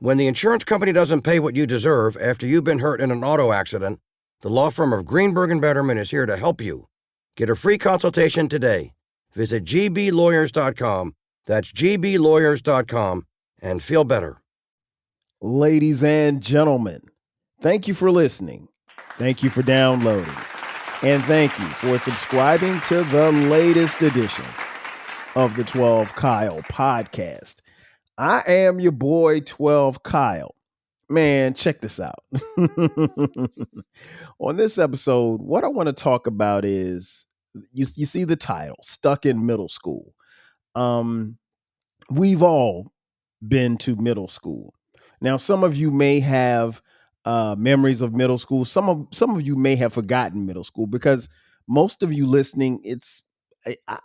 When the insurance company doesn't pay what you deserve after you've been hurt in an auto accident, the law firm of Greenberg and Betterman is here to help you. Get a free consultation today. Visit gblawyers.com. That's gblawyers.com and feel better. Ladies and gentlemen, thank you for listening. Thank you for downloading. And thank you for subscribing to the latest edition of the 12 Kyle podcast. I am your boy 12 Kyle. Man, check this out. On this episode, what I want to talk about is, you see the title, Stuck in Middle School. We've all been to middle school. Now, some of you may have memories of middle school. Some of you may have forgotten middle school, because most of you listening,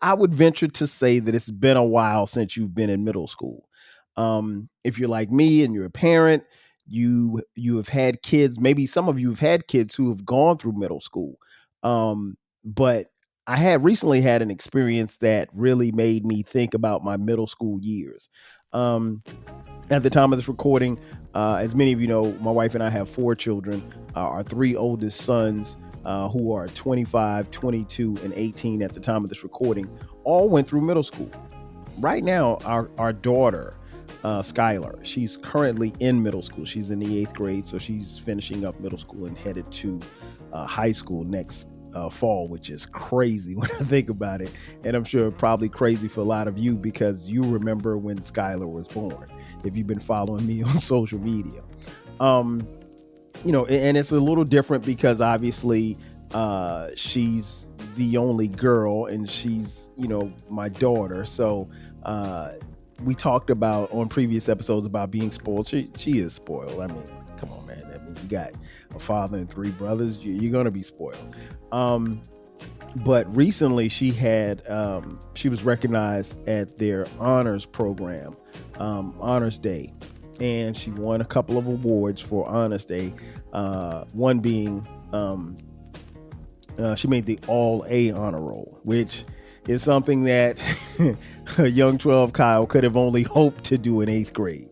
I would venture to say that it's been a while since you've been in middle school. If you're like me and you're a parent, you have had kids. Maybe some of you have had kids who have gone through middle school. But I had recently had an experience that really made me think about my middle school years. At the time of this recording, as many of you know, my wife and I have 4 children. Our 3 oldest sons, who are 25, 22, and 18 at the time of this recording, all went through middle school. Right now, our daughter, Skylar, she's currently in middle school. She's in the 8th grade, so she's finishing up middle school and headed to high school next fall, which is crazy when I think about it. And I'm sure probably crazy for a lot of you, because you remember when Skylar was born, if you've been following me on social media. And it's a little different because obviously she's the only girl and she's, my daughter. So we talked about on previous episodes about being spoiled. She is spoiled. I mean, come on, man. I mean, you got a father and 3 brothers. You're going to be spoiled. But recently she was recognized at their honors program, Honors Day. And she won a couple of awards for Honors Day. One being, she made the All A honor roll, which is something that a young 12 Kyle could have only hoped to do in 8th grade.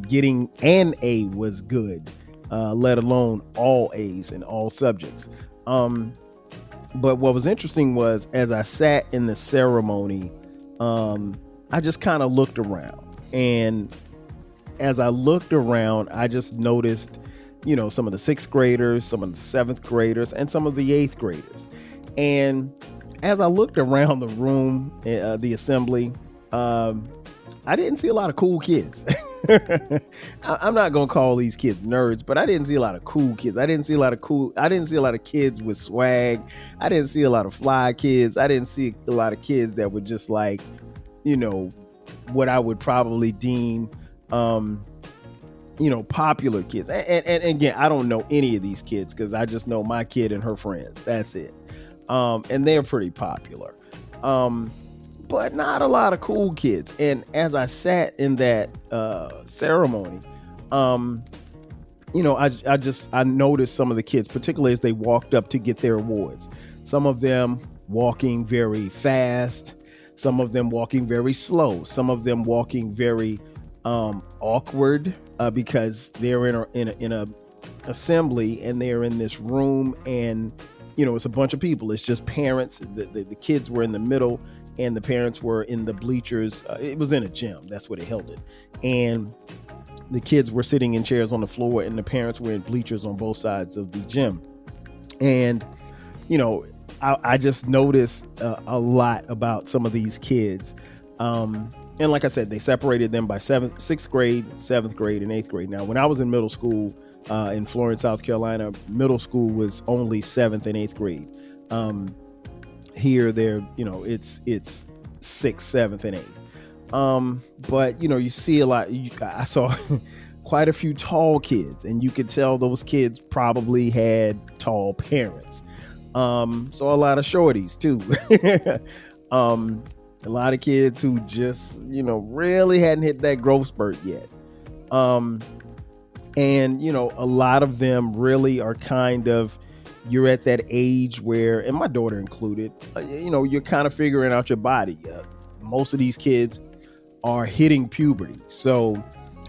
Getting an A was good, let alone all A's in all subjects. But what was interesting was, as I sat in the ceremony, I just kind of looked around, and as I looked around, I just noticed, some of the 6th graders, some of the 7th graders, and some of the 8th graders. And as I looked around the room, the assembly, I didn't see a lot of cool kids. I'm not going to call these kids nerds, but I didn't see a lot of cool kids. I didn't see a lot of kids with swag. I didn't see a lot of fly kids. I didn't see a lot of kids that were just like, what I would probably deem, popular kids. And again, I don't know any of these kids, because I just know my kid and her friends. That's it. And they're pretty popular. But not a lot of cool kids. And as I sat in that ceremony, I noticed some of the kids, particularly as they walked up to get their awards. Some of them walking very fast, some of them walking very slow, some of them walking very awkward, because they're in a assembly and they're in this room, and it's a bunch of people. It's just parents. The kids were in the middle, and the parents were in the bleachers. It was in a gym. That's where they held it. And the kids were sitting in chairs on the floor, and the parents were in bleachers on both sides of the gym. And, I just noticed a lot about some of these kids. And like I said, they separated them by 6th grade, 7th grade, and 8th grade. Now, when I was in middle school in Florence, South Carolina, middle school was only 7th and 8th grade. Here, it's 6th, 7th, and 8th. But you see a lot. I saw quite a few tall kids, and you could tell those kids probably had tall parents. So a lot of shorties too. A lot of kids who just, really hadn't hit that growth spurt yet. And, a lot of them really are kind of, you're at that age where, and my daughter included, you're kind of figuring out your body. Most of these kids are hitting puberty. So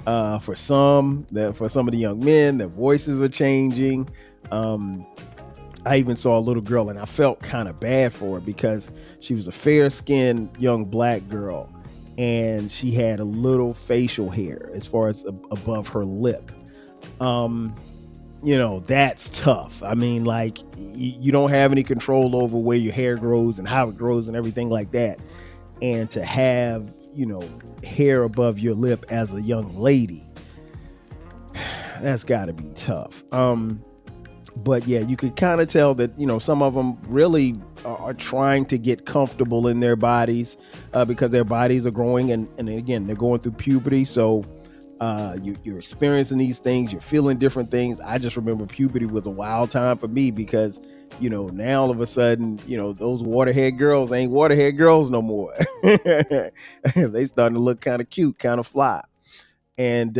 For some of the young men, their voices are changing. I even saw a little girl, and I felt kind of bad for her because she was a fair-skinned young black girl, and she had a little facial hair as far as above her lip. That's tough. I mean, like, you don't have any control over where your hair grows and how it grows and everything like that. And to have, hair above your lip as a young lady, that's got to be tough. But yeah, you could kind of tell that, some of them really are trying to get comfortable in their bodies because their bodies are growing. And again, they're going through puberty. So you're experiencing these things. You're feeling different things. I just remember puberty was a wild time for me because, now all of a sudden, those waterhead girls ain't waterhead girls no more. They starting to look kind of cute, kind of fly. And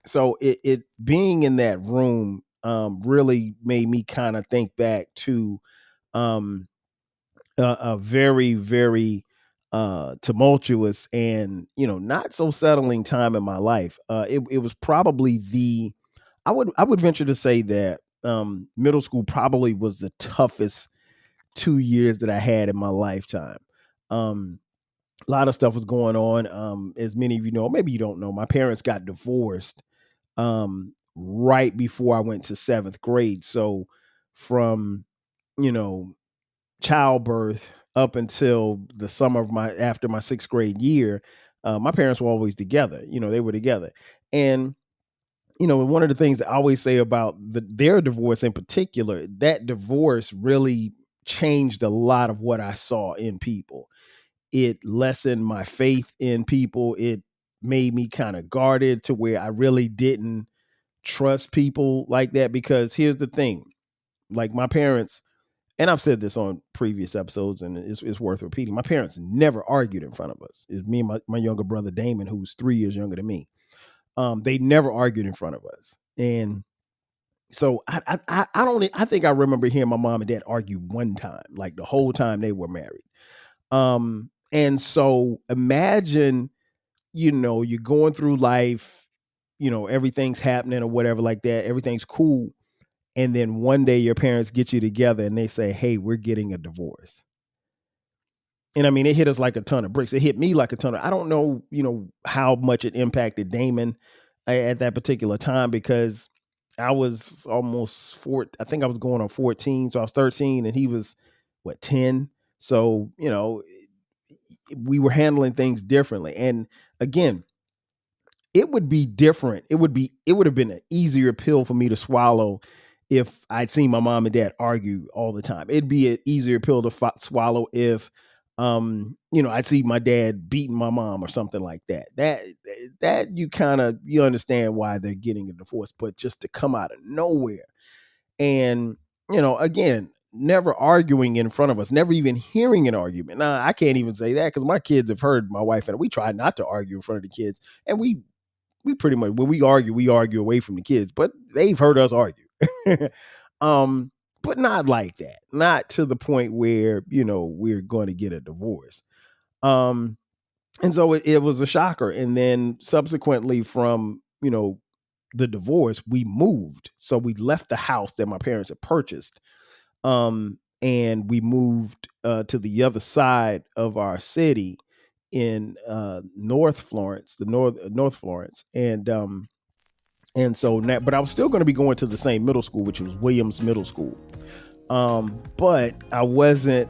so it being in that room really made me kind of think back to a very, very tumultuous and not so settling time in my life. It was probably I would venture to say that middle school probably was the toughest 2 years that I had in my lifetime. A lot of stuff was going on. As many of you know, maybe you don't know, my parents got divorced right before I went to seventh grade. So from, childbirth up until the summer of after my sixth grade year, my parents were always together. They were together. And, one of the things I always say about their divorce in particular, that divorce really changed a lot of what I saw in people. It lessened my faith in people. It made me kind of guarded to where I really didn't trust people like that. Because here's the thing, like my parents, and I've said this on previous episodes, and it's worth repeating. My parents never argued in front of us. It's me and my younger brother Damon, who's 3 years younger than me. They never argued in front of us, and so I think I remember hearing my mom and dad argue one time, like the whole time they were married. And so imagine, you're going through life, everything's happening or whatever like that, everything's cool. And then one day your parents get you together and they say, hey, we're getting a divorce. And I mean, it hit us like a ton of bricks. It hit me like a ton of, I don't know, how much it impacted Damon at that particular time because I was almost I think I was going on 14. So I was 13 and he was 10. So, we were handling things differently. And again, it would be different. It would have been an easier pill for me to swallow if I'd seen my mom and dad argue all the time. It'd be an easier pill to swallow if, I'd see my dad beating my mom or something like that. That you understand why they're getting a divorce, but just to come out of nowhere and, again, never arguing in front of us, never even hearing an argument. Now, I can't even say that because my kids have heard my wife and we try not to argue in front of the kids. And we pretty much, when we argue away from the kids, but they've heard us argue. But not like that, not to the point where, we're going to get a divorce. And so it was a shocker. And then subsequently from, the divorce, we moved. So we left the house that my parents had purchased. And we moved to the other side of our city in North Florence, North Florence. And so now, but I was still going to be going to the same middle school, which was Williams Middle School. But I was in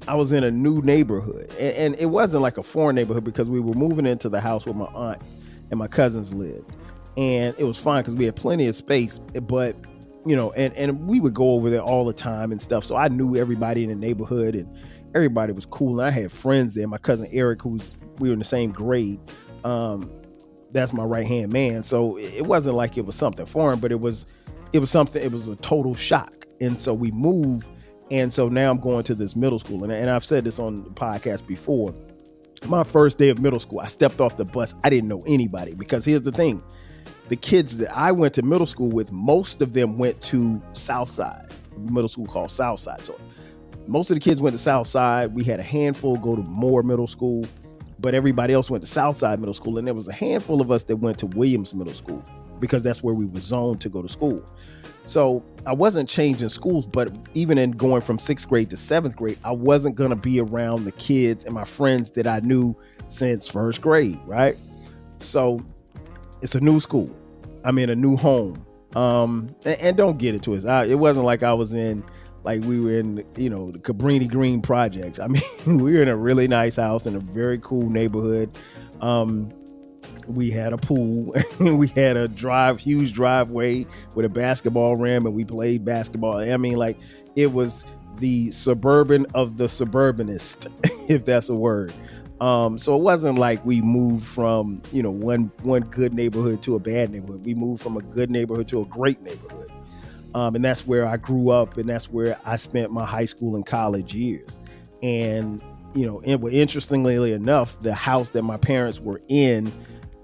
a new neighborhood, and it wasn't like a foreign neighborhood because we were moving into the house where my aunt and my cousins lived. And it was fine because we had plenty of space, but and we would go over there all the time and stuff. So I knew everybody in the neighborhood and everybody was cool. And I had friends there. My cousin Eric, we were in the same grade. That's my right-hand man. So it wasn't like it was something foreign, but it was something, it was a total shock. And so we moved. And so now I'm going to this middle school. And I've said this on the podcast before. My first day of middle school, I stepped off the bus. I didn't know anybody because here's the thing. The kids that I went to middle school with, most of them went to Southside, middle school called Southside. So most of the kids went to Southside. We had a handful go to Moore Middle School. but everybody else went to Southside Middle School, and there was a handful of us that went to Williams Middle School because that's where we were zoned to go to school. So I wasn't changing schools, but even in going from 6th grade to 7th grade, I wasn't going to be around the kids and my friends that I knew since 1st grade, right? So it's a new school. I'm in a new home. And don't get it to us. It wasn't like I was in, like we were in, the Cabrini Green projects. I mean, we were in a really nice house in a very cool neighborhood. We had a pool. We had a huge driveway with a basketball rim, and we played basketball. I mean, like, it was the suburban of the suburbanist, if that's a word. So it wasn't like we moved from, one good neighborhood to a bad neighborhood. We moved from a good neighborhood to a great neighborhood. And that's where I grew up, and that's where I spent my high school and college years. And, interestingly enough, the house that my parents were in,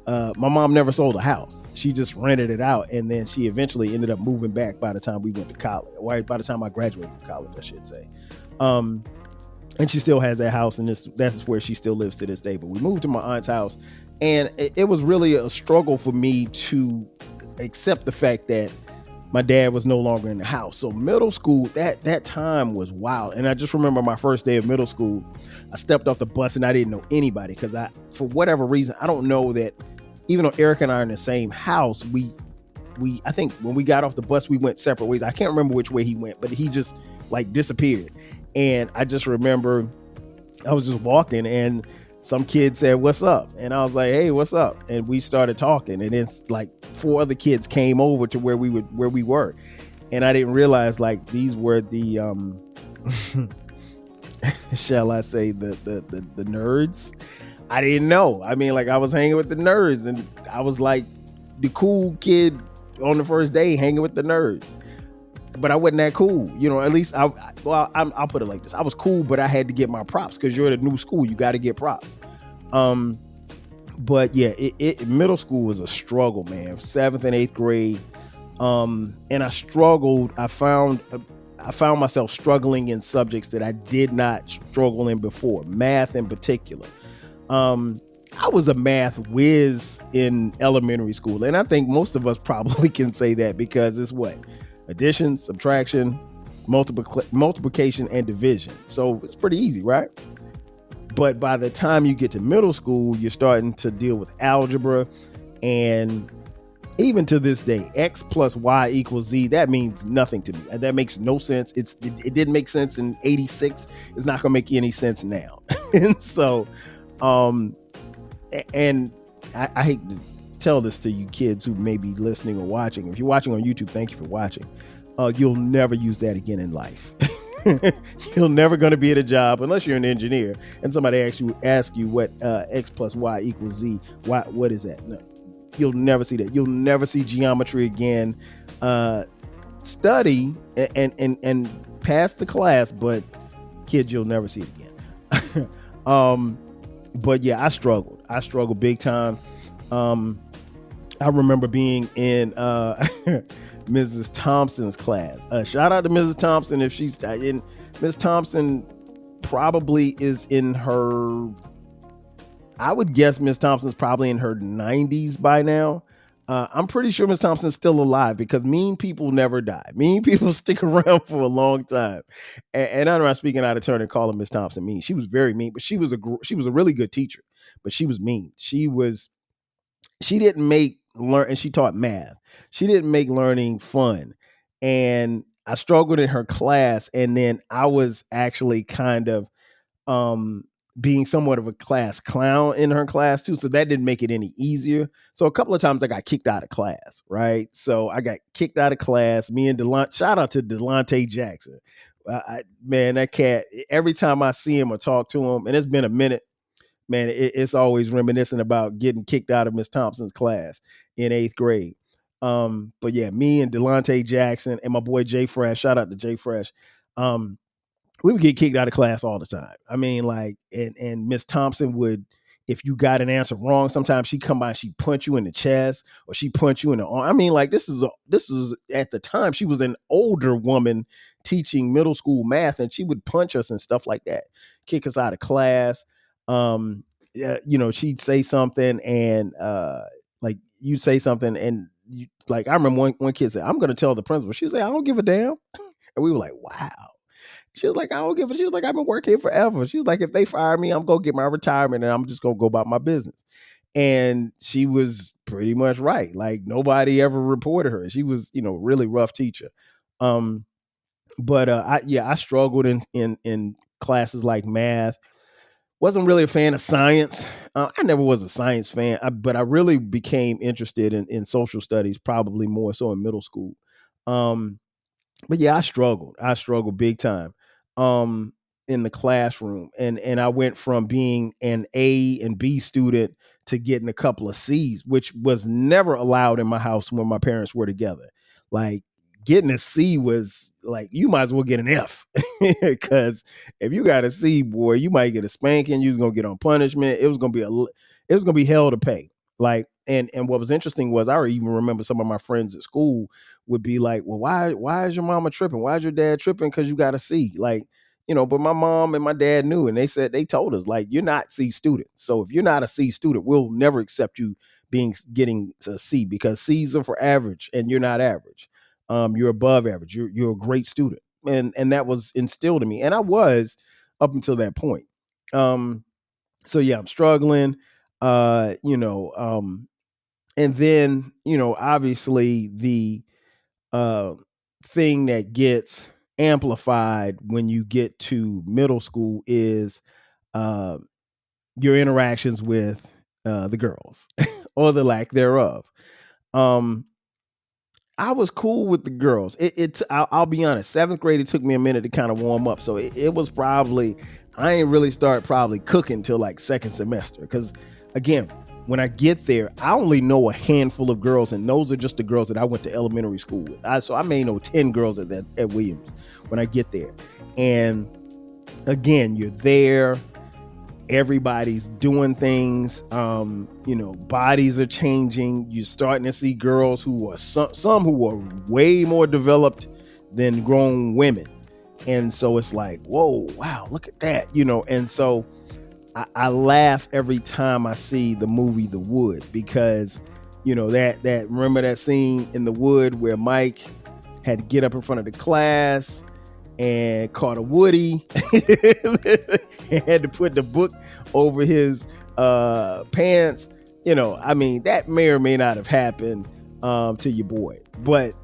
my mom never sold a house. She just rented it out. And then she eventually ended up moving back by the time we went to college, or by the time I graduated from college, I should say. And she still has that house, and that's where she still lives to this day. But we moved to my aunt's house, and it was really a struggle for me to accept the fact that my dad was no longer in the house. So middle school, that time was wild. And I just remember my first day of middle school, I stepped off the bus and I didn't know anybody because for whatever reason, I don't know that even though Eric and I are in the same house, I think when we got off the bus, we went separate ways. I can't remember which way he went, but he just like disappeared. And I just remember I was just walking and some kid said, "What's up?" And I was like, "Hey, what's up?" And we started talking, and it's like 4 other kids came over to where we were. And I didn't realize like these were the shall I say the nerds. I didn't know. I mean, like I was hanging with the nerds, and I was like the cool kid on the first day hanging with the nerds. But I wasn't that cool, at least I'll put it like this. I was cool, but I had to get my props because you're at a new school. You got to get props. But yeah, middle school was a struggle, man. 7th and 8th grade. And I struggled. I found myself struggling in subjects that I did not struggle in before, math in particular. I was a math whiz in elementary school. And I think most of us probably can say that because it's what? Addition, subtraction, multiplication, and division. So it's pretty easy, right? But by the time you get to middle school, you're starting to deal with algebra. And even to this day, X plus Y equals Z, that means nothing to me. That makes no sense. It didn't make sense in 86. It's not going to make any sense now. And so, and I hate to tell this to you kids who may be listening or watching. If you're watching on YouTube, thank you for watching. You'll never use that again in life. You're never going to be at a job unless you're an engineer and somebody ask you what X plus Y equals Z. What is that? No, you'll never see that. You'll never see geometry again. Study and pass the class, but kids, you'll never see it again. But yeah, I struggled big time. I remember being in Mrs. Thompson's class. Shout out to Mrs. Thompson if she's in. Ms. Thompson probably is in her, I would guess Ms. Thompson's probably in her 90s by now. I'm pretty sure Ms. Thompson's still alive because mean people never die. Mean people stick around for a long time. And I'm not speaking out of turn and calling Ms. Thompson mean. She was very mean, but she was a really good teacher, but she was mean. She didn't make and she taught math. She didn't make learning fun. And I struggled in her class. And then I was actually kind of being somewhat of a class clown in her class too. So that didn't make it any easier. So a couple of times I got kicked out of class, right? So I got kicked out of class. Me and shout out to Delonte Jackson. Man, that cat, every time I see him or talk to him, and it's been a minute, man, it's always reminiscent about getting kicked out of Miss Thompson's class in 8th grade. But yeah, me and Delonte Jackson and my boy Jay Fresh, shout out to Jay Fresh. We would get kicked out of class all the time. I mean, like, and Miss Thompson would, if you got an answer wrong, sometimes she'd come by and she'd punch you in the chest or she'd punch you in the arm. I mean, like, this is at the time, she was an older woman teaching middle school math, and she would punch us and stuff like that, kick us out of class. she'd say something and like you'd say something and like I remember one kid said, "I'm going to tell the principal." She was like, "I don't give a damn," and we were like, "Wow." She was like, "I don't give a." She was like, "I've been working here forever." She was like, "If they fire me, I'm going to get my retirement and I'm just going to go about my business." And she was pretty much right. Like nobody ever reported her. She was, really rough teacher. But I struggled in classes like math. Wasn't really a fan of science. I never was a science fan, but I really became interested in social studies, probably more so in middle school. But yeah, I struggled. I struggled big time in the classroom, and I went from being an A and B student to getting a couple of C's, which was never allowed in my house when my parents were together. Like getting a C was like you might as well get an F because if you got a C, boy, you might get a spanking. You was gonna get on punishment. It was gonna be hell to pay. Like and what was interesting was I even remember some of my friends at school would be like, well, why is your mama tripping? Why is your dad tripping? Because you got a C. Like, but my mom and my dad knew, and they told us, like, you're not C students. So if you're not a C student, we'll never accept you getting a C because C's are for average and you're not average. You're above average. You're a great student. And that was instilled in me. And I was up until that point. So yeah, I'm struggling. And then, obviously the thing that gets amplified when you get to middle school is uh, your interactions with the girls or the lack thereof. I was cool with the girls. I'll be honest. 7th grade, it took me a minute to kind of warm up. So it was probably, I ain't really start probably cooking till like 2nd semester. Because again, when I get there, I only know a handful of girls, and those are just the girls that I went to elementary school with. So I may know 10 girls at Williams when I get there. And again, you're there. Everybody's doing things. Bodies are changing. You're starting to see girls who are some who are way more developed than grown women. And so it's like, whoa, wow, look at that, and so I laugh every time I see the movie The Wood because, that remember that scene in The Wood where Mike had to get up in front of the class and caught a Woody and had to put the book over his pants. That may or may not have happened to your boy, but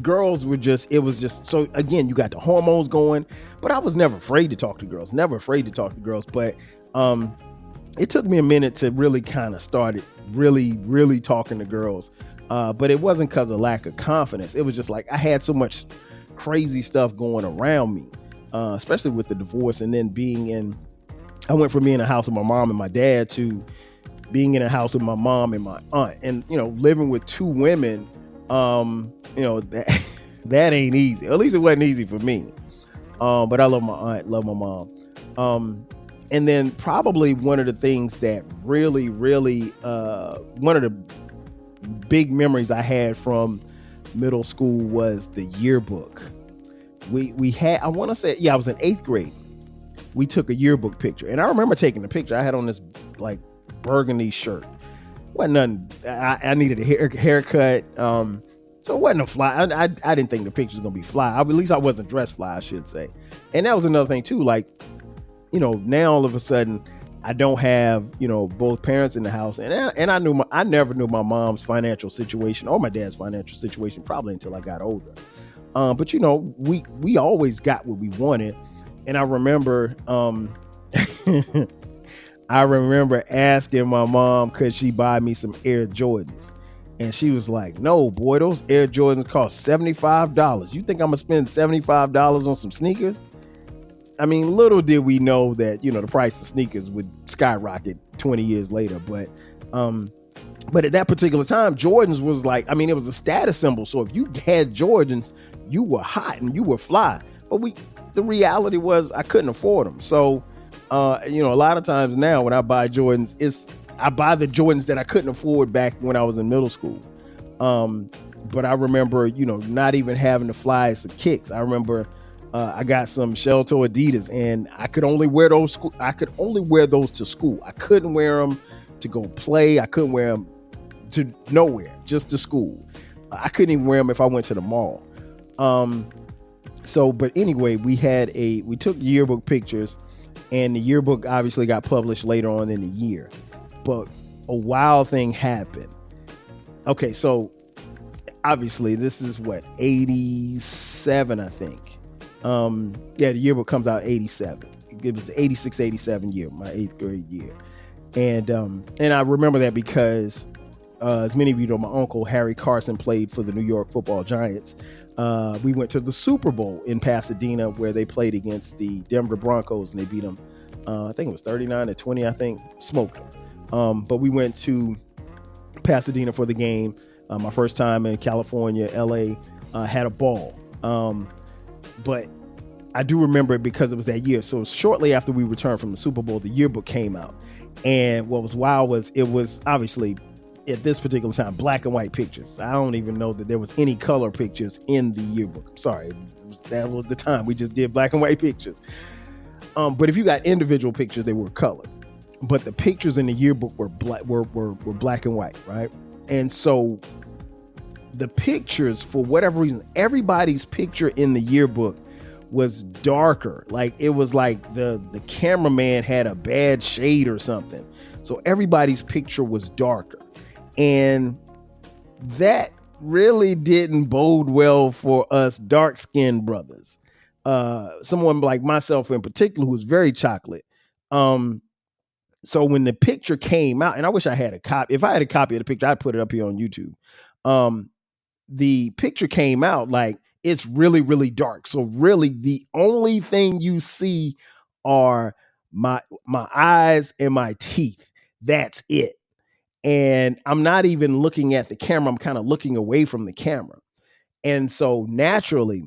girls were it was just so, again, you got the hormones going, but I was never afraid to talk to girls, but it took me a minute to really kind of started really talking to girls, but it wasn't because of lack of confidence. It was just like I had so much crazy stuff going around me, especially with the divorce, and then I went from being in a house with my mom and my dad to being in a house with my mom and my aunt, and living with 2 women. That ain't easy. At least it wasn't easy for me. But I love my aunt, love my mom. And then probably one of the things that really, one of the big memories I had from middle school was the yearbook. We had, I want to say, I was in 8th grade. We took a yearbook picture, and I remember taking the picture. I had on this like burgundy shirt. Wasn't nothing. I needed a haircut. So it wasn't a fly. I didn't think the picture was gonna be fly. At least I wasn't dressed fly, I should say. And that was another thing too. Like, now all of a sudden I don't have both parents in the house, and I never knew my mom's financial situation or my dad's financial situation probably until I got older. But we always got what we wanted, and I remember asking my mom could she buy me some Air Jordans. And she was like, no, boy, those Air Jordans cost $75. You think I'm going to spend $75 on some sneakers? I mean, little did we know that, the price of sneakers would skyrocket 20 years later. But at that particular time, Jordans was like, it was a status symbol. So if you had Jordans, you were hot and you were fly. But the reality was I couldn't afford them. So, a lot of times now when I buy Jordans, I buy the Jordans that I couldn't afford back when I was in middle school. But I remember, not even having to fly some kicks. I remember I got some shell toe Adidas, and I could only wear those. I could only wear those to school. I couldn't wear them to go play. I couldn't wear them to nowhere, just to school. I couldn't even wear them if I went to the mall. But anyway, we took yearbook pictures, and the yearbook obviously got published later on in the year. But a wild thing happened. Okay, so obviously this is what, 87, I think. The yearbook comes out 87. It was the 86, 87 year, my 8th grade year. And I remember that because as many of you know, my uncle Harry Carson played for the New York Football Giants. We went to the Super Bowl in Pasadena where they played against the Denver Broncos, and they beat them. I think it was 39-20, I think, smoked them. But we went to Pasadena for the game. My first time in California, LA, had a ball. But I do remember it because it was that year. So shortly after we returned from the Super Bowl, the yearbook came out. And what was wild was it was obviously at this particular time, black and white pictures. I don't even know that there was any color pictures in the yearbook. Sorry, that was the time. We just did black and white pictures. But if you got individual pictures, they were colored. But the pictures in the yearbook were black and white, right? And so the pictures, for whatever reason, everybody's picture in the yearbook was darker. Like it was like the cameraman had a bad shade or something. So everybody's picture was darker. And that really didn't bode well for us dark-skinned brothers. Someone like myself in particular, who was very chocolate. So when the picture came out, and I wish I had a copy. If I had a copy of the picture, I'd put it up here on YouTube. The picture came out like it's really, really dark. So really the only thing you see are my eyes and my teeth. That's it. And I'm not even looking at the camera. I'm kind of looking away from the camera. And so naturally,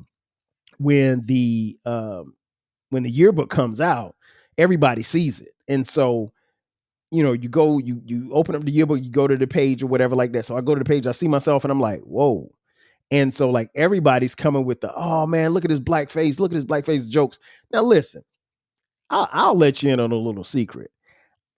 when the yearbook comes out, everybody sees it. And so, you open up the yearbook, you go to the page or whatever like that. So I go to the page, I see myself and I'm like, whoa. And so like everybody's coming with the, oh man, look at his black face jokes. Now listen, I'll let you in on a little secret.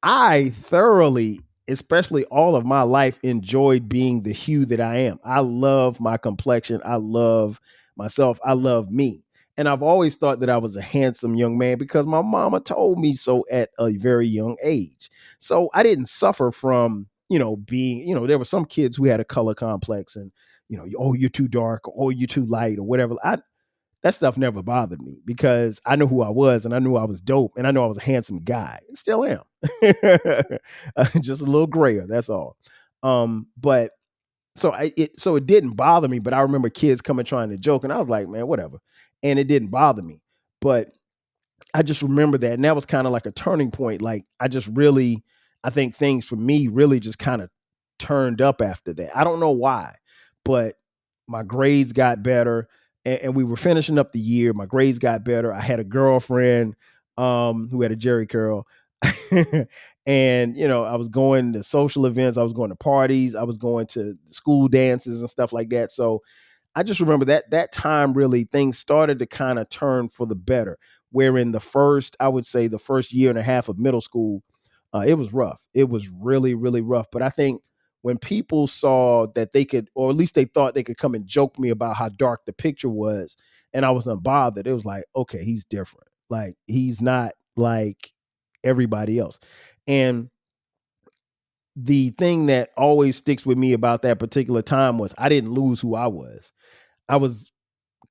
I thoroughly, especially all of my life, enjoyed being the hue that I am. I love my complexion. I love myself. I love me. And I've always thought that I was a handsome young man because my mama told me so at a very young age. So I didn't suffer from, being, there were some kids who had a color complex and, oh, you're too dark, or oh, you're too light or whatever. That stuff never bothered me because I knew who I was and I knew I was dope and I knew I was a handsome guy. I still am. Just a little grayer, that's all. But so it didn't bother me, but I remember kids coming trying to joke and I was like, man, whatever. And it didn't bother me. But I just remember that. And that was kind of like a turning point. Like I think things for me really just kind of turned up after that. I don't know why, but my grades got better. And we were finishing up the year. My grades got better. I had a girlfriend who had a Jerry curl. And, I was going to social events. I was going to parties. I was going to school dances and stuff like that. So I just remember that time really things started to kind of turn for the better. Wherein the first year and a half of middle school, it was rough. It was really, really rough. But I think when people saw that they could, or at least they thought they could come and joke me about how dark the picture was, and I was unbothered, it was like, okay, he's different. Like, he's not like everybody else. And the thing that always sticks with me about that particular time was I didn't lose who I was. I was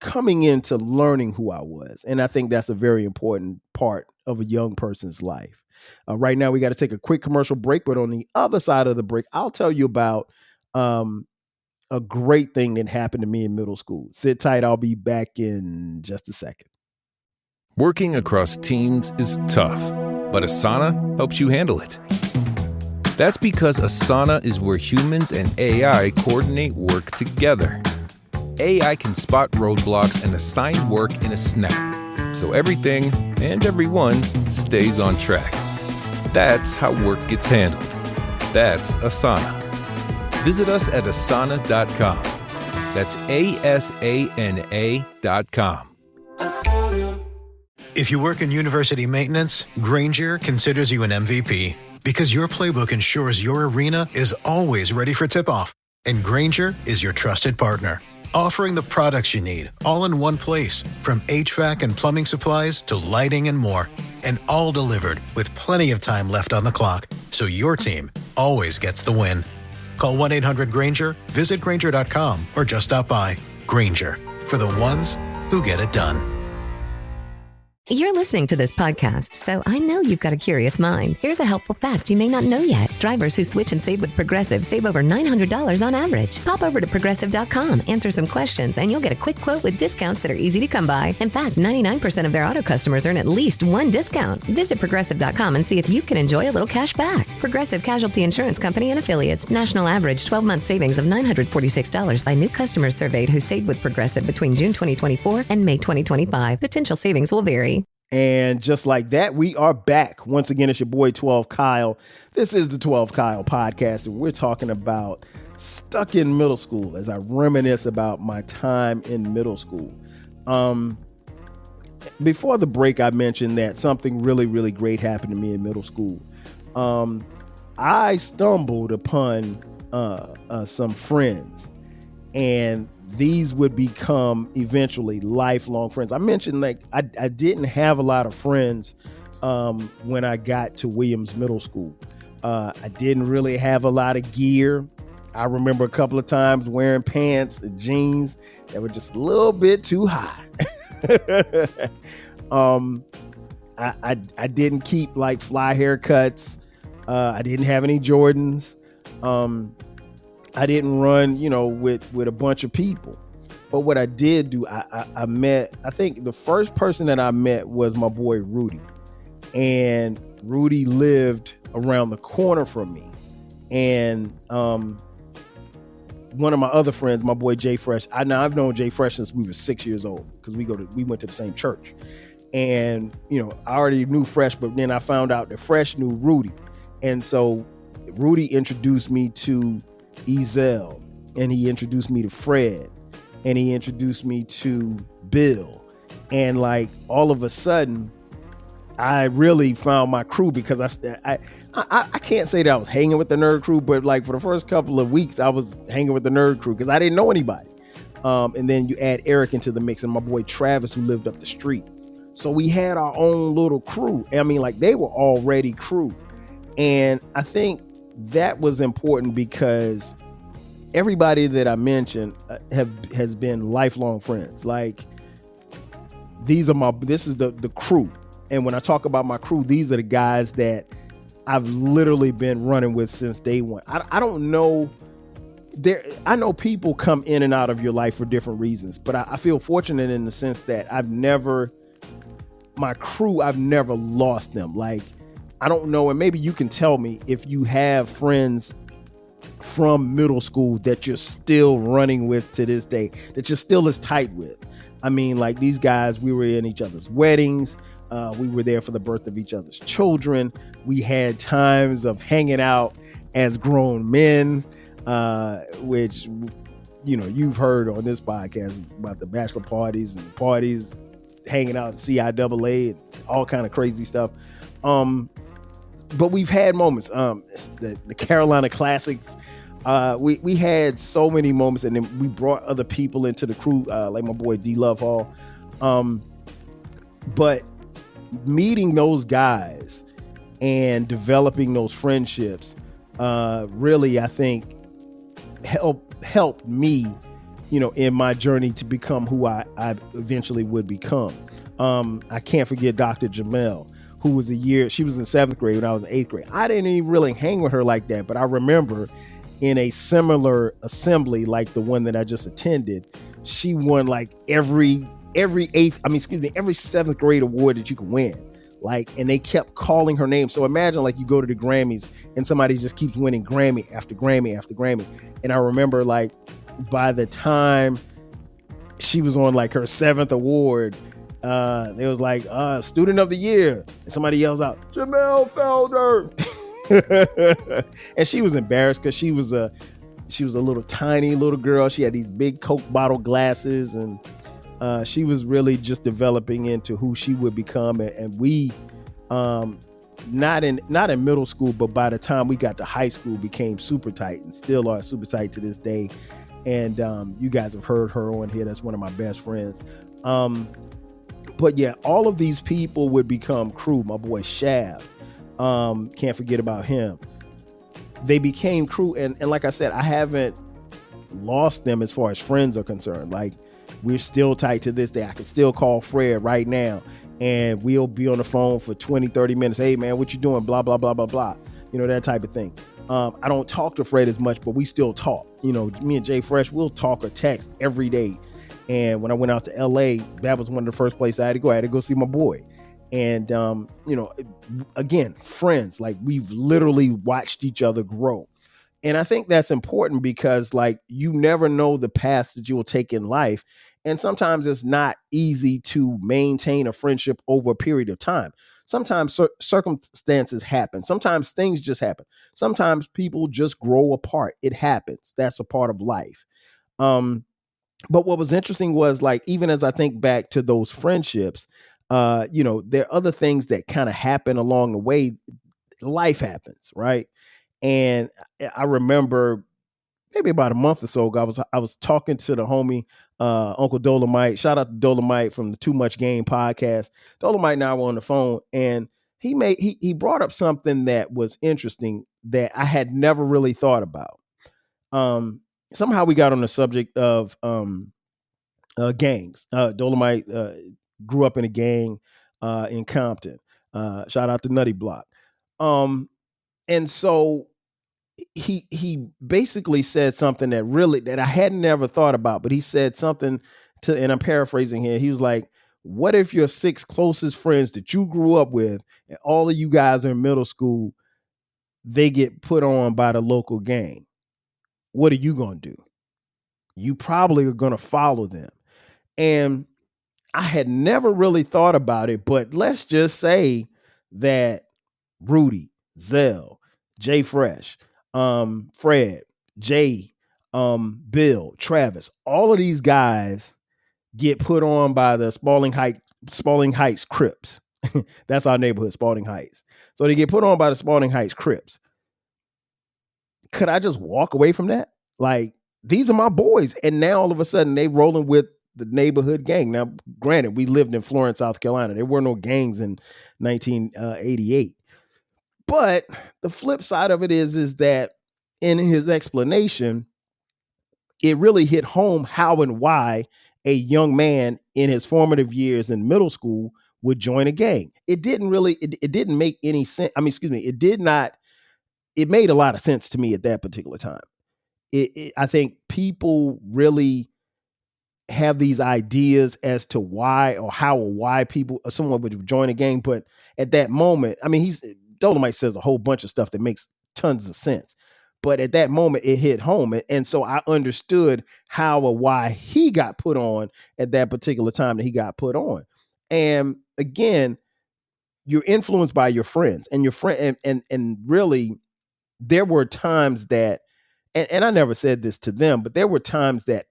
coming into learning who I was. And I think that's a very important part of a young person's life. Right now, we got to take a quick commercial break, but on the other side of the break, I'll tell you about a great thing that happened to me in middle school. Sit tight. I'll be back in just a second. Working across teams is tough, but Asana helps you handle it. That's because Asana is where humans and AI coordinate work together. AI can spot roadblocks and assign work in a snap, so everything and everyone stays on track. That's how work gets handled. That's Asana. Visit us at asana.com. That's ASANA.com. If you work in university maintenance, Granger considers you an MVP because your playbook ensures your arena is always ready for tip-off. And Granger is your trusted partner, offering the products you need all in one place, from HVAC and plumbing supplies to lighting and more. And all delivered with plenty of time left on the clock, so your team always gets the win. Call 1-800-GRANGER, visit Granger.com, or just stop by. Granger, for the ones who get it done. You're listening to this podcast, so I know you've got a curious mind. Here's a helpful fact you may not know yet. Drivers who switch and save with Progressive save over $900 on average. Pop over to Progressive.com, answer some questions, and you'll get a quick quote with discounts that are easy to come by. In fact, 99% of their auto customers earn at least one discount. Visit Progressive.com and see if you can enjoy a little cash back. Progressive Casualty Insurance Company and Affiliates. National average 12-month savings of $946 by new customers surveyed who saved with Progressive between June 2024 and May 2025. Potential savings will vary. And just like that, we are back. Once again, it's your boy 12 Kyle. This is the 12 Kyle podcast, and we're talking about stuck in middle school as I reminisce about my time in middle school. Before the break, I mentioned that something really, really great happened to me in middle school. I stumbled upon some friends, and these would become eventually lifelong friends. I mentioned like I didn't have a lot of friends when I got to Williams Middle School. I didn't really have a lot of gear. I remember a couple of times wearing pants and jeans that were just a little bit too high. I didn't keep like fly haircuts. I didn't have any Jordans. I didn't run, with a bunch of people. But what I did do, I met, I think the first person that I met was my boy Rudy. And Rudy lived around the corner from me. And one of my other friends, my boy Jay Fresh, I've known Jay Fresh since we were 6 years old because we went to the same church. And, I already knew Fresh, but then I found out that Fresh knew Rudy. And so Rudy introduced me to Ezel, and he introduced me to Fred, and he introduced me to Bill. And like all of a sudden I really found my crew, because I can't say that I was hanging with the nerd crew, but like for the first couple of weeks I was hanging with the nerd crew because I didn't know anybody. And then you add Eric into the mix and my boy Travis, who lived up the street. So we had our own little crew. I mean, like they were already crew. And I think that was important because everybody that I mentioned has been lifelong friends. Like this is the crew. And when I talk about my crew, these are the guys that I've literally been running with since day one. I don't know. I know people come in and out of your life for different reasons, but I feel fortunate in the sense that I've never lost them. Like, I don't know, and maybe you can tell me if you have friends from middle school that you're still running with to this day, that you're still as tight with. I mean, like these guys, we were in each other's weddings. We were there for the birth of each other's children. We had times of hanging out as grown men, which, you've heard on this podcast about the bachelor parties and parties, hanging out at CIAA and all kind of crazy stuff. But we've had moments, the Carolina Classics. We had so many moments, and then we brought other people into the crew, like my boy D Love Hall. But meeting those guys and developing those friendships, really, I think helped me, in my journey to become who I eventually would become. I can't forget Dr. Jamel, who was she was in 7th grade when I was in 8th grade. I didn't even really hang with her like that, but I remember in a similar assembly like the one that I just attended, she won like every 7th grade award that you could win. Like, and they kept calling her name. So imagine like you go to the Grammys and somebody just keeps winning Grammy after Grammy after Grammy. And I remember like by the time she was on like her 7th award, it was like student of the year, and somebody yells out Jamel Felder. And she was embarrassed because she was a little tiny little girl. She had these big Coke bottle glasses, and She was really just developing into who she would become, and we, not in middle school, but by the time we got to high school, became super tight and still are super tight to this day. And you guys have heard her on here. That's one of my best friends. But yeah, all of these people would become crew. My boy Shav, can't forget about him. They became crew, and like I said, I haven't lost them as far as friends are concerned. Like, we're still tight to this day. I can still call Fred right now and we'll be on the phone for 20, 30 minutes. Hey man, what you doing? Blah, blah, blah, blah, blah. You know, that type of thing. I don't talk to Fred as much, but we still talk. You know, me and Jay Fresh, we'll talk or text every day. And when I went out to LA, that was one of the first places I had to go. I had to go see my boy. And, you know, again, friends, like we've literally watched each other grow. And I think that's important because, like, you never know the path that you will take in life. And sometimes it's not easy to maintain a friendship over a period of time. Sometimes circumstances happen. Sometimes things just happen. Sometimes people just grow apart. It happens. That's a part of life. But what was interesting was, like, even as I think back to those friendships, you know, there are other things that kind of happen along the way. Life happens, right? And I remember maybe about a month or so ago, I was talking to the homie, Uncle Dolomite. Shout out to Dolomite from the Too Much Game podcast. Dolomite and I were on the phone, and he brought up something that was interesting that I had never really thought about. Somehow we got on the subject of gangs. Dolomite grew up in a gang in Compton. Shout out to Nutty Block. And so he basically said something that I had never thought about, but he said something and I'm paraphrasing here. He was like, what if your 6 closest friends that you grew up with and all of you guys are in middle school, they get put on by the local gang? What are you going to do? You probably are going to follow them. And I had never really thought about it, but let's just say that Rudy, Zell, Jay Fresh, Fred, Jay, Bill, Travis, all of these guys get put on by the Spalding Heights Crips. That's our neighborhood, Spalding Heights. So they get put on by the Spalding Heights Crips. Could I just walk away from that? Like, these are my boys. And now all of a sudden they rolling with the neighborhood gang. Now, granted, we lived in Florence, South Carolina. There were no gangs in 1988. But the flip side of it is that in his explanation, it really hit home how and why a young man in his formative years in middle school would join a gang. It didn't make any sense. I mean, excuse me, it made a lot of sense to me at that particular time. I think people really have these ideas as to why or how or why someone would join a gang. But at that moment, I mean, Dolomite says a whole bunch of stuff that makes tons of sense. But at that moment, it hit home. And so I understood how or why he got put on at that particular time that he got put on. And again, you're influenced by your friends and your friend. And really, there were times that, and I never said this to them, but there were times that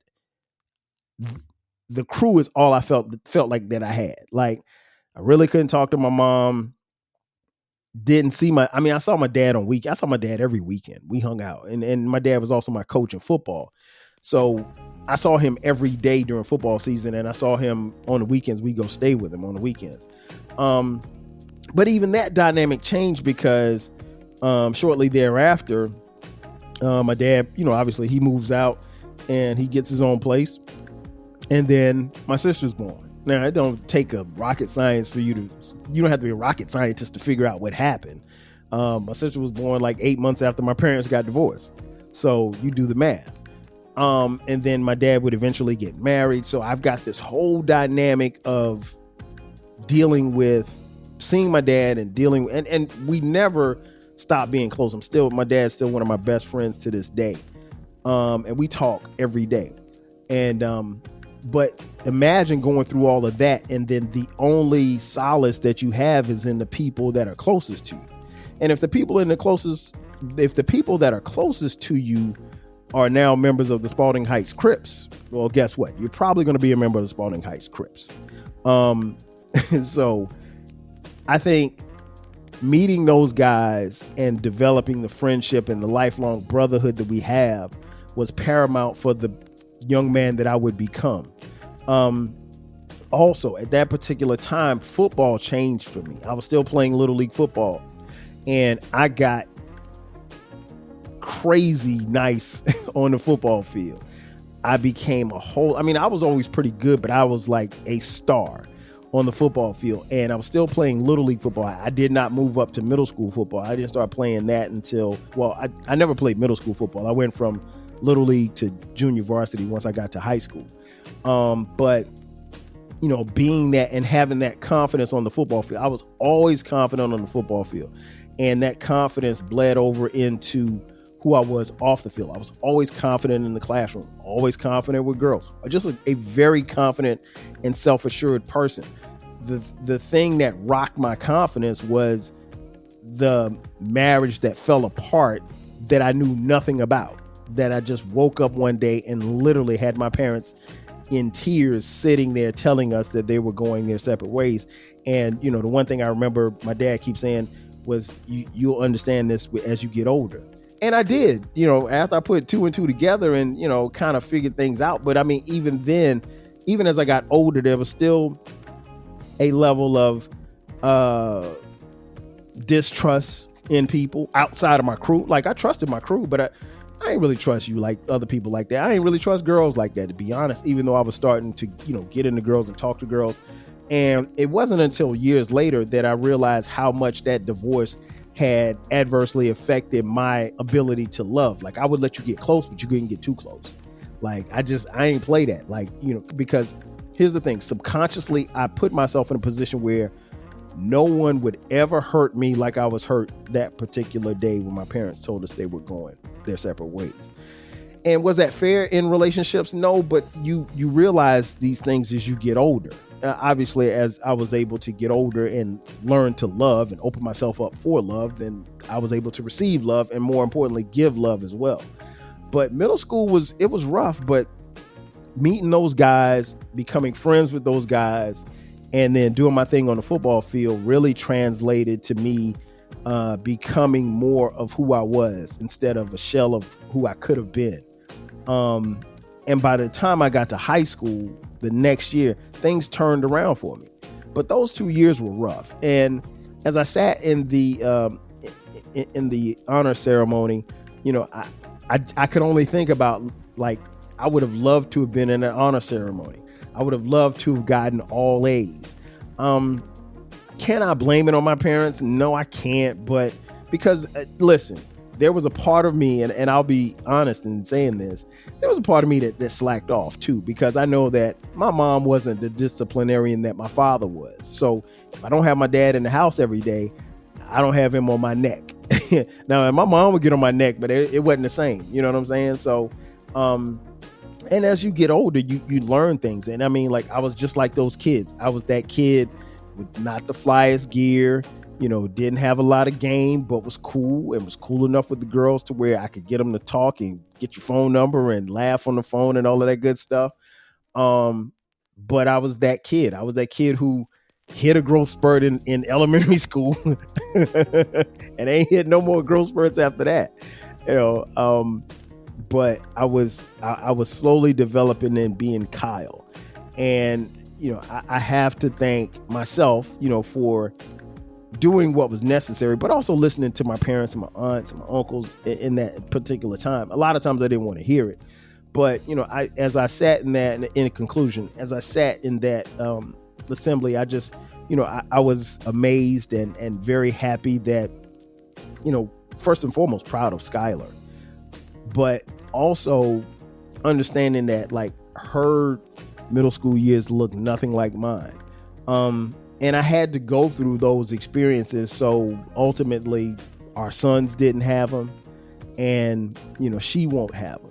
the crew is all I felt like that I had. Like, I really couldn't talk to my mom. Didn't see I saw my dad on weekend. I saw my dad every weekend. We hung out. And my dad was also my coach in football. So I saw him every day during football season, and I saw him on the weekends. We go stay with him on the weekends. But even that dynamic changed because shortly thereafter, my dad, you know, obviously he moves out and he gets his own place. And then my sister's born. Now, it don't take a rocket science for you don't have to be a rocket scientist to figure out what happened. My sister was born like 8 months after my parents got divorced. So you do the math. And then my dad would eventually get married. So I've got this whole dynamic of dealing with seeing my dad and dealing, and we never stopped being close. My dad's still one of my best friends to this day. And we talk every day. And, but imagine going through all of that, and then the only solace that you have is in the people that are closest to you. And if the people that are closest to you are now members of the Spalding Heights Crips. Well, guess what? You're probably going to be a member of the Spalding Heights Crips. So I think meeting those guys and developing the friendship and the lifelong brotherhood that we have was paramount for the young man that I would become. Also, at that particular time, football changed for me. I was still playing Little League football, and I got crazy nice on the football field. I became I was always pretty good, but I was like a star on the football field, and I was still playing Little League football. I did not move up to middle school football. I didn't start playing that until, I never played middle school football. I went from Little League to junior varsity once I got to high school. But being that and having that confidence on the football field, I was always confident on the football field, and that confidence bled over into who I was off the field. I was always confident in the classroom, always confident with girls, just a very confident and self-assured person. The thing that rocked my confidence was the marriage that fell apart that I knew nothing about, that I just woke up one day and literally had my parents in tears sitting there telling us that they were going their separate ways. And, the one thing I remember my dad keeps saying was, you'll understand this as you get older. And I did, after I put 2 and 2 together and, kind of figured things out. But I mean, even then, even as I got older, there was still a level of distrust in people outside of my crew. Like, I trusted my crew, but I ain't really trust you like other people like that. I ain't really trust girls like that, to be honest, even though I was starting to, get into girls and talk to girls. And it wasn't until years later that I realized how much that divorce had adversely affected my ability to love. Like, I would let you get close, but you couldn't get too close. Like, I ain't play that. Like, because here's the thing, subconsciously, I put myself in a position where no one would ever hurt me like I was hurt that particular day when my parents told us they were going their separate ways. And was that fair in relationships? No, but you realize these things as you get older. Obviously, as I was able to get older and learn to love and open myself up for love, then I was able to receive love and, more importantly, give love as well. But middle school was rough, but meeting those guys, becoming friends with those guys, and then doing my thing on the football field really translated to me becoming more of who I was instead of a shell of who I could have been. And by the time I got to high school, the next year, things turned around for me. But those 2 years were rough. And as I sat in the honor ceremony, I could only think about, like, I would have loved to have been in an honor ceremony. I would have loved to have gotten all A's. Can I blame it on my parents? No, I can't. But because, listen, there was a part of me, and I'll be honest in saying this, there was a part of me that slacked off too, because I know that my mom wasn't the disciplinarian that my father was. So if I don't have my dad in the house every day, I don't have him on my neck. Now, my mom would get on my neck, but it wasn't the same. You know what I'm saying? So, and as you get older, you learn things. And I mean, like, I was just like those kids. I was that kid with not the flyest gear, didn't have a lot of game, but was cool and was cool enough with the girls to where I could get them to talk and get your phone number and laugh on the phone and all of that good stuff. But I was that kid. I was that kid who hit a growth spurt in elementary school and ain't hit no more growth spurts after that. But I was slowly developing and being Kyle. And, I have to thank myself, for doing what was necessary, but also listening to my parents and my aunts and my uncles in that particular time. A lot of times I didn't want to hear it, but as I sat in that, in conclusion, as I sat in that assembly, I just, I was amazed and very happy that, first and foremost, proud of Skylar, but also understanding that, like, her middle school years look nothing like mine. And I had to go through those experiences. So ultimately our sons didn't have them, and, she won't have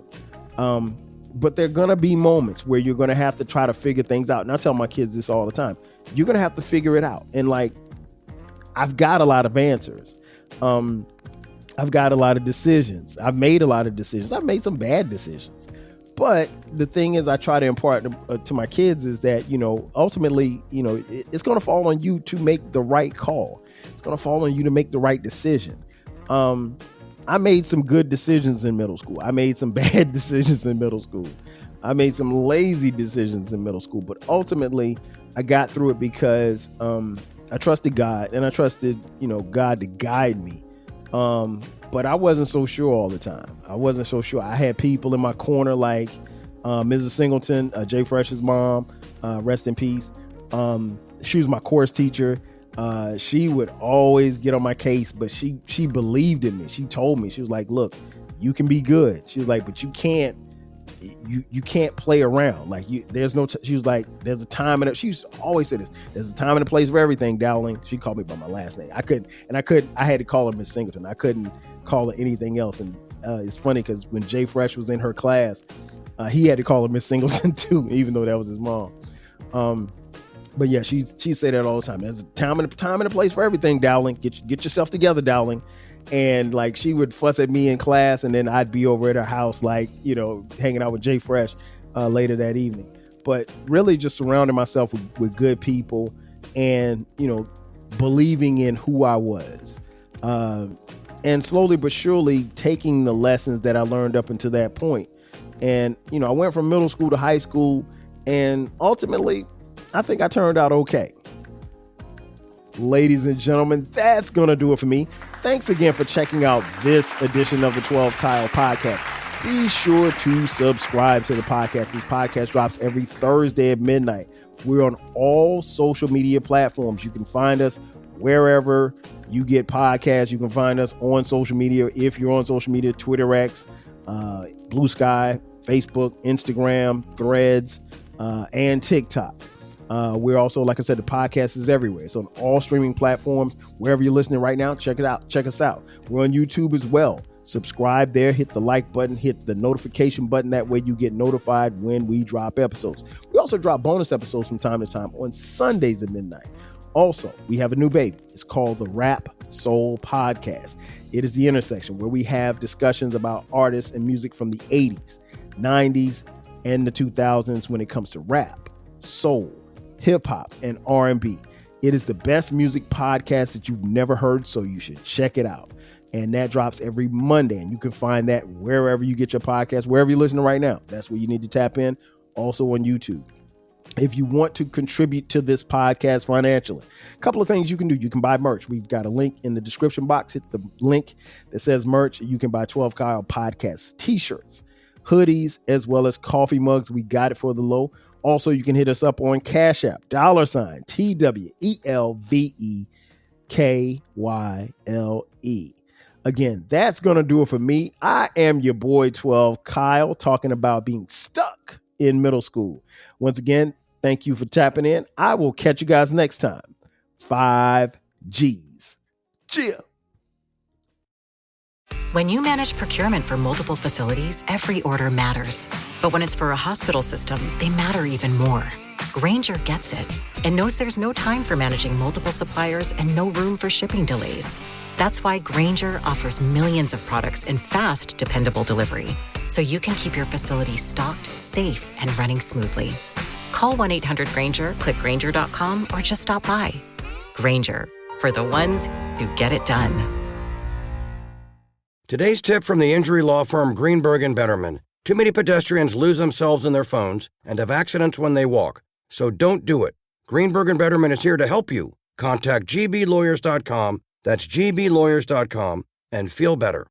them. But there are going to be moments where you're going to have to try to figure things out. And I tell my kids this all the time. You're going to have to figure it out. And, like, I've got a lot of answers. I've got a lot of decisions. I've made a lot of decisions. I've made some bad decisions. But the thing is, I try to impart to my kids is that, ultimately, it's going to fall on you to make the right call. It's going to fall on you to make the right decision. I made some good decisions in middle school. I made some bad decisions in middle school. I made some lazy decisions in middle school. But ultimately, I got through it because I trusted God, and I trusted, God to guide me. But I wasn't so sure all the time. I wasn't so sure. I had people in my corner like Mrs. Singleton, Jay Fresh's mom, rest in peace. She was my course teacher. She would always get on my case, but she believed in me. She told me, she was like, look, you can be good. She was like, but you can't play around. Like she was like, there's a time and she used to always say this, there's a time and a place for everything, Dowling. She called me by my last name. I had to call her Miss Singleton. I couldn't call her anything else. And it's funny because when Jay Fresh was in her class, he had to call her Miss Singleton too, even though that was his mom. But yeah, she said that all the time. There's a time and a place for everything, Dowling. Get yourself together, Dowling. And like she would fuss at me in class, and then I'd be over at her house, like, hanging out with Jay Fresh later that evening. But really just surrounding myself with good people and, believing in who I was. And slowly but surely taking the lessons that I learned up until that point. And, I went from middle school to high school, and ultimately, I think I turned out okay. Ladies and gentlemen, that's going to do it for me. Thanks again for checking out this edition of the 12 Kyle podcast. Be sure to subscribe to the podcast. This podcast drops every Thursday at midnight. We're on all social media platforms. You can find us wherever you get podcasts. You can find us on social media. If you're on social media, Twitter X, Blue Sky, Facebook, Instagram, Threads, and TikTok. We're also, like I said, the podcast is everywhere. So on all streaming platforms, wherever you're listening right now, check it out. Check us out. We're on YouTube as well. Subscribe there, hit the like button, hit the notification button. That way you get notified when we drop episodes. We also drop bonus episodes from time to time on Sundays at midnight. Also, we have a new baby. It's called the Rap Soul Podcast. It is the intersection where we have discussions about artists and music from the 80s, 90s, and the 2000s when it comes to rap, soul, hip hop, and R&B. It is the best music podcast that you've never heard, so you should check it out. And that drops every Monday, and you can find that wherever you get your podcast, wherever you're listening right now. That's where you need to tap in. Also on YouTube. If you want to contribute to this podcast financially, a couple of things you can do. You can buy merch. We've got a link in the description box. Hit the link that says merch. You can buy 12 Kyle podcast t-shirts, hoodies, as well as coffee mugs. We got it for the low. Also, you can hit us up on Cash App, $TWELVEKYLE. Again, that's going to do it for me. I am your boy 12 Kyle, talking about being stuck in middle school. Once again, thank you for tapping in. I will catch you guys next time. 5 G's. Cheer. When you manage procurement for multiple facilities, every order matters. But when it's for a hospital system, they matter even more. Grainger gets it and knows there's no time for managing multiple suppliers and no room for shipping delays. That's why Grainger offers millions of products in fast, dependable delivery, so you can keep your facility stocked, safe, and running smoothly. Call 1-800-GRAINGER, click Grainger.com, or just stop by. Grainger, for the ones who get it done. Today's tip from the injury law firm Greenberg and Betterman. Too many pedestrians lose themselves in their phones and have accidents when they walk. So don't do it. Greenberg and Betterman is here to help you. Contact gblawyers.com. That's gblawyers.com and feel better.